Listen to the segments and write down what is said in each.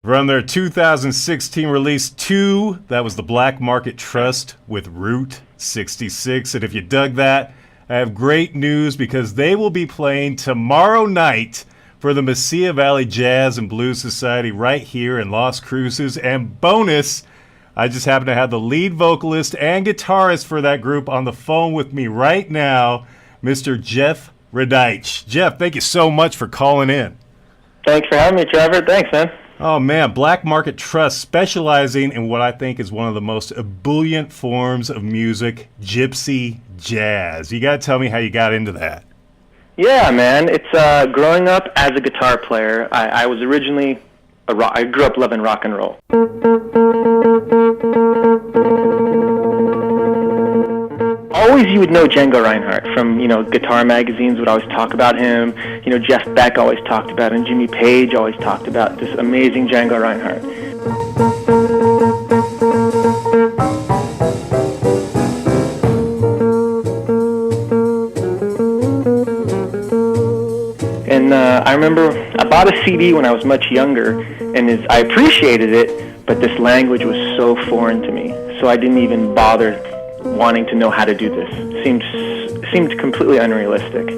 From their 2016 release 2, that was the Black Market Trust with Route 66. And if you dug that, I have great news because they will be playing tomorrow night for the Mesilla Valley Jazz and Blues Society right here in Las Cruces. And bonus, I just happen to have the lead vocalist and guitarist for that group on the phone with me right now, Mr. Jeff Radaich. Jeff, thank you so much for calling in. Thanks for having me, Trevor. Thanks, man. Oh, man, Black Market Trust, specializing in what I think is one of the most ebullient forms of music, gypsy jazz. You got to tell me how you got into that. Yeah, man. It's growing up as a guitar player. I was originally I grew up loving rock and roll. Always you would know Django Reinhardt from, guitar magazines would always talk about him. Jeff Beck always talked about him. Jimmy Page always talked about this amazing Django Reinhardt. And I remember I bought a CD when I was much younger, and I appreciated it, but this language was so foreign to me, so I didn't even bother wanting to know how to do this. Seemed completely unrealistic.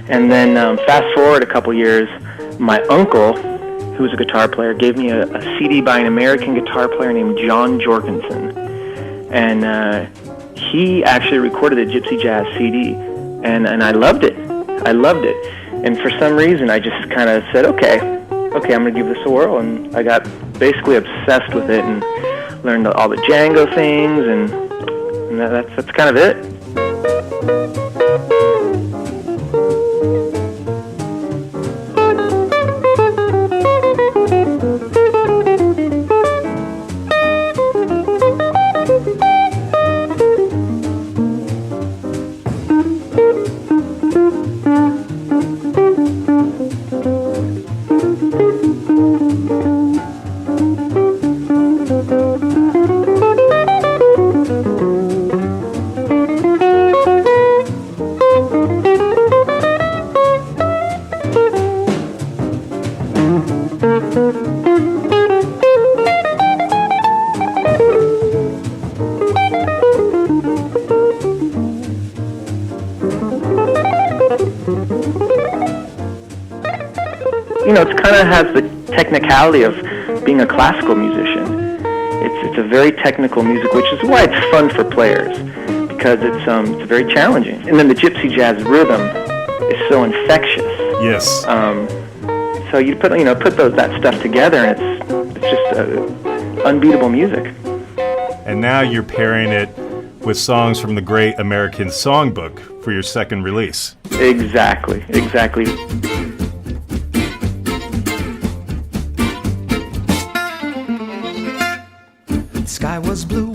And then fast forward a couple years, my uncle, who was a guitar player, gave me a CD by an American guitar player named John Jorgensen. And he actually recorded a Gypsy Jazz CD, and I loved it. I loved it. And for some reason, I just kind of said, okay, I'm going to give this a whirl. And I got basically obsessed with it and learned all the Django things, and that's kind of it. It kind of has the technicality of being a classical musician. It's a very technical music, which is why it's fun for players, because it's very challenging. And then the gypsy jazz rhythm is so infectious. Yes. So you put that stuff together, and it's just unbeatable music. And now you're pairing it with songs from the Great American Songbook for your second release. Exactly. Sky was blue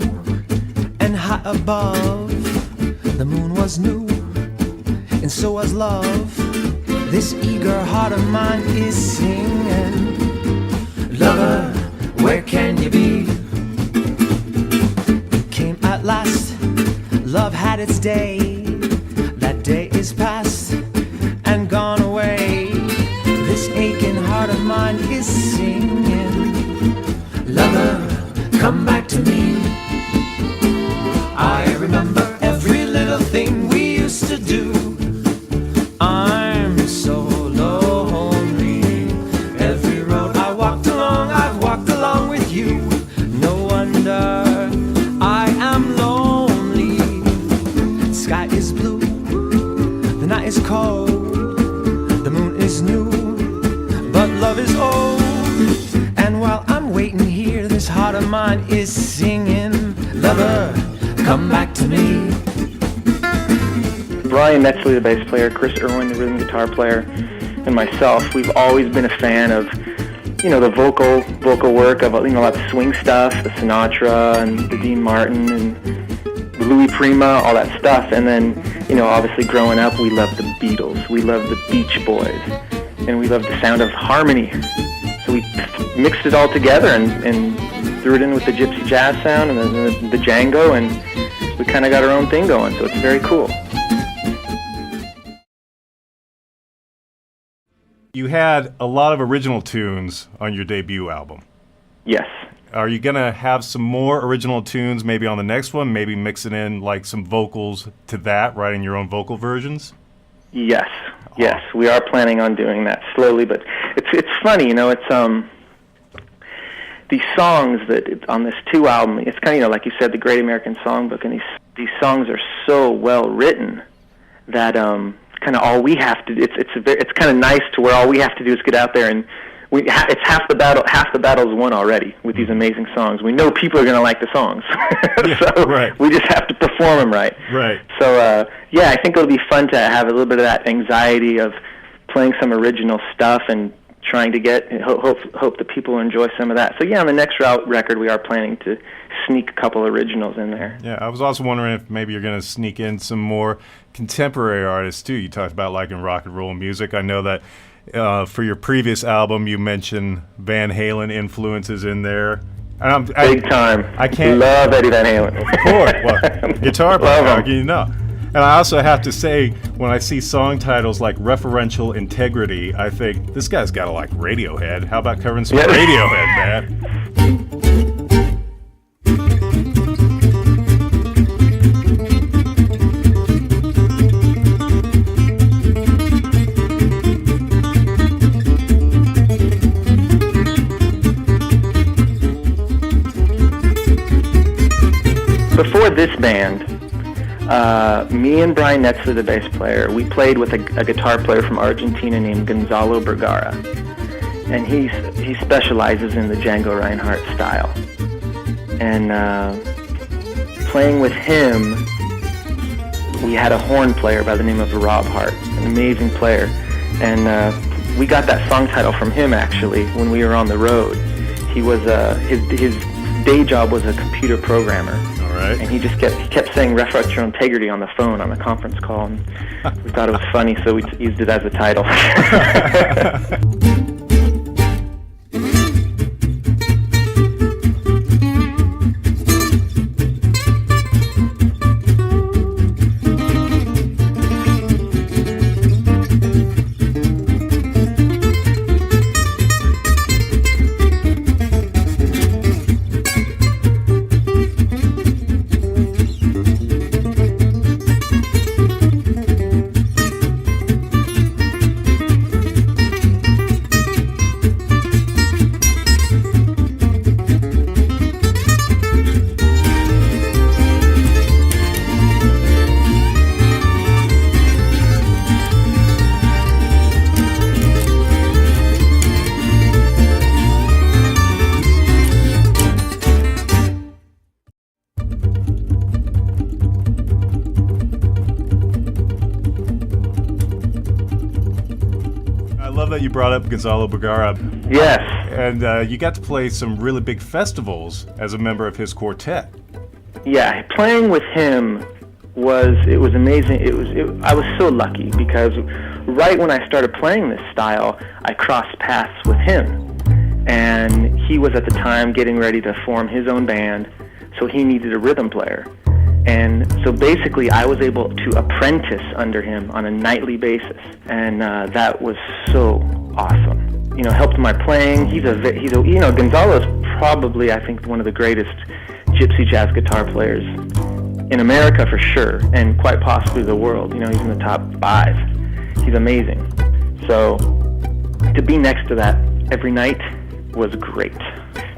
and high above. The moon was new and so was love. This eager heart of mine is singing. Lover, where can you be? Came at last, love had its day. That day is past and gone away. This aching heart of mine is singing. Lover, come back to me. I remember every little thing we used to do. I'm so lonely. Every road I walked along, I've walked along with you. No wonder I am lonely. Sky is blue, the night is cold, the moon is new, but love is old. And while I'm waiting here, this heart of mine is singing, lover, come back to me. Brian Metzley, the bass player, Chris Irwin, the rhythm guitar player, and myself, we've always been a fan of, the vocal work of, a lot of swing stuff, the Sinatra and the Dean Martin, and Louis Prima, all that stuff. And then, obviously growing up, we loved the Beatles, we loved the Beach Boys, and we loved the sound of harmony. So we mixed it all together and threw it in with the gypsy jazz sound and then the Django, and we kind of got our own thing going, so it's very cool. You had a lot of original tunes on your debut album. Yes. Are you going to have some more original tunes maybe on the next one, maybe mixing in like some vocals to that, writing your own vocal versions? Yes. Yes, we are planning on doing that slowly, but it's funny, it's these songs that on this 2 album, it's kind of like you said, the Great American Songbook, and these songs are so well written that kind of all we have to do, it's kind of nice to where all we have to do is get out there and it's half the battle's won already with these amazing songs. We know people are going to like the songs, so right. We just have to perform them right. Right. So I think it'll be fun to have a little bit of that anxiety of playing some original stuff and trying to hope that people enjoy some of that. So on the next record we are planning to sneak a couple originals in there. Yeah, I was also wondering if maybe you're going to sneak in some more contemporary artists too. You talked about liking rock and roll music. I know that for your previous album you mentioned Van Halen influences in there. Big time. I can't love Eddie Van Halen. Of course. Well, guitar player, how can you not? And I also have to say, when I see song titles like Referential Integrity, I think, this guy's got to like Radiohead. How about covering some Radiohead, man? Before this band, me and Brian Netzler, the bass player, we played with a guitar player from Argentina named Gonzalo Bergara, and he specializes in the Django Reinhardt style. And playing with him, we had a horn player by the name of Rob Hart, an amazing player, and we got that song title from him actually when we were on the road. He was his day job was a computer programmer. Right. And he kept saying referential integrity on the phone on the conference call, and we thought it was funny, so we used it as a title. That you brought up Gonzalo Bergara. Yes. And you got to play some really big festivals as a member of his quartet. Yeah, playing with him was amazing. I was so lucky because right when I started playing this style, I crossed paths with him. And he was at the time getting ready to form his own band, so he needed a rhythm player. And so basically I was able to apprentice under him on a nightly basis, and that was so awesome. Helped my playing. He's Gonzalo's probably, I think, one of the greatest gypsy jazz guitar players in America for sure, and quite possibly the world. He's in the top 5. He's amazing. So to be next to that every night was great.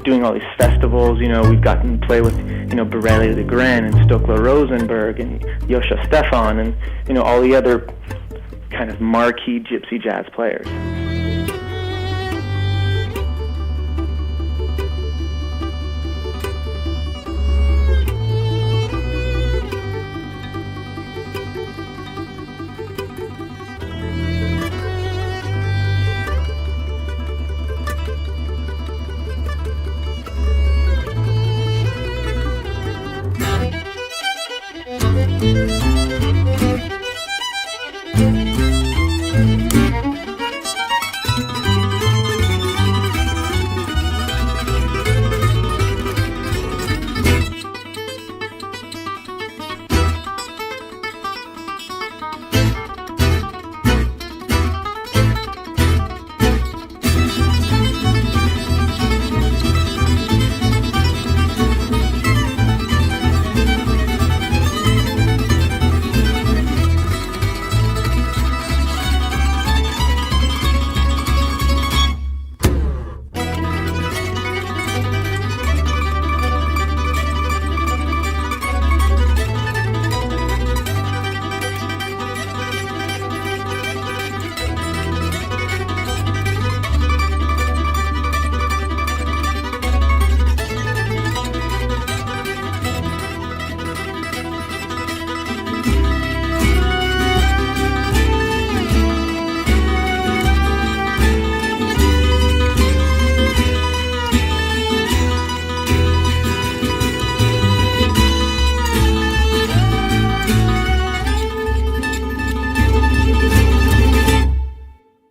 Doing all these festivals, we've gotten to play with, Borelli Legren and Stokla Rosenberg and Yosha Stefan and, all the other kind of marquee gypsy jazz players.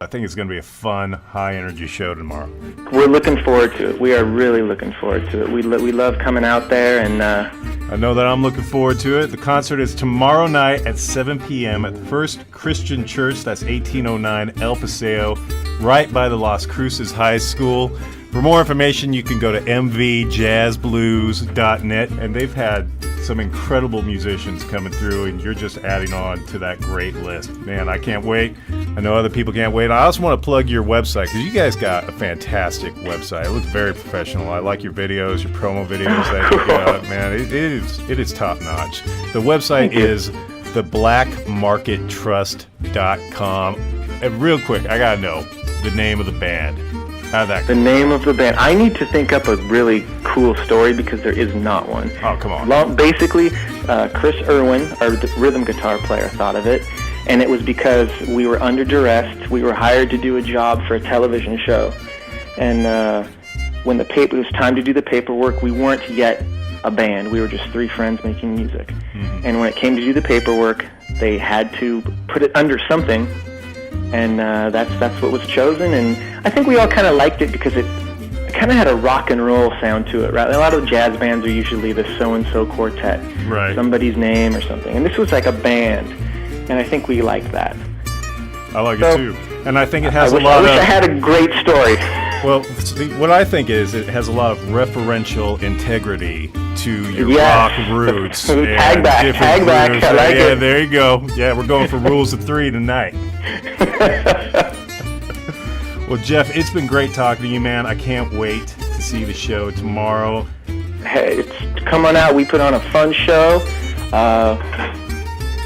I think it's going to be a fun, high-energy show tomorrow. We're looking forward to it. We are really looking forward to it. We love coming out there, and I know that I'm looking forward to it. The concert is tomorrow night at 7 p.m. at the First Christian Church. That's 1809 El Paseo, right by the Las Cruces High School. For more information, you can go to mvjazzblues.net, and they've had some incredible musicians coming through, and you're just adding on to that great list. Man, I can't wait. I know other people can't wait. I also want to plug your website, because you guys got a fantastic website. It looks very professional. I like your videos, your promo videos that you got. Man, it is top notch. The website is theblackmarkettrust.com. And real quick, I gotta know the name of the band. How'd that go? the name of the band. I need to think up a really cool story because there is not one. Oh, come on. Basically, Chris Irwin, our rhythm guitar player, thought of it, and it was because we were under duress. We were hired to do a job for a television show, and when it was time to do the paperwork, we weren't yet a band. We were just three friends making music. Mm-hmm. And when it came to do the paperwork, they had to put it under something, and that's what was chosen. And I think we all kind of liked it because it kind of had a rock and roll sound to it, right? A lot of jazz bands are usually the so-and-so quartet, right? Somebody's name or something. And this was like a band, and I think we liked that. I like it too. And I think it has a lot of... I wish I had a great story. Well, what I think is it has a lot of referential integrity to your rock roots. Tag back. I like it. Yeah, there you go. Yeah, we're going for rules of three tonight. Well, Jeff, it's been great talking to you, man. I can't wait to see the show tomorrow. Hey, come on out. We put on a fun show.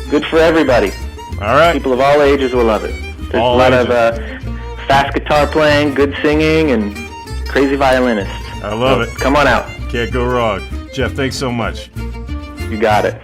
Good for everybody. All right. People of all ages will love it. There's a lot of fast guitar playing, good singing, and crazy violinists. I love it. Come on out. Can't go wrong. Jeff, thanks so much. You got it.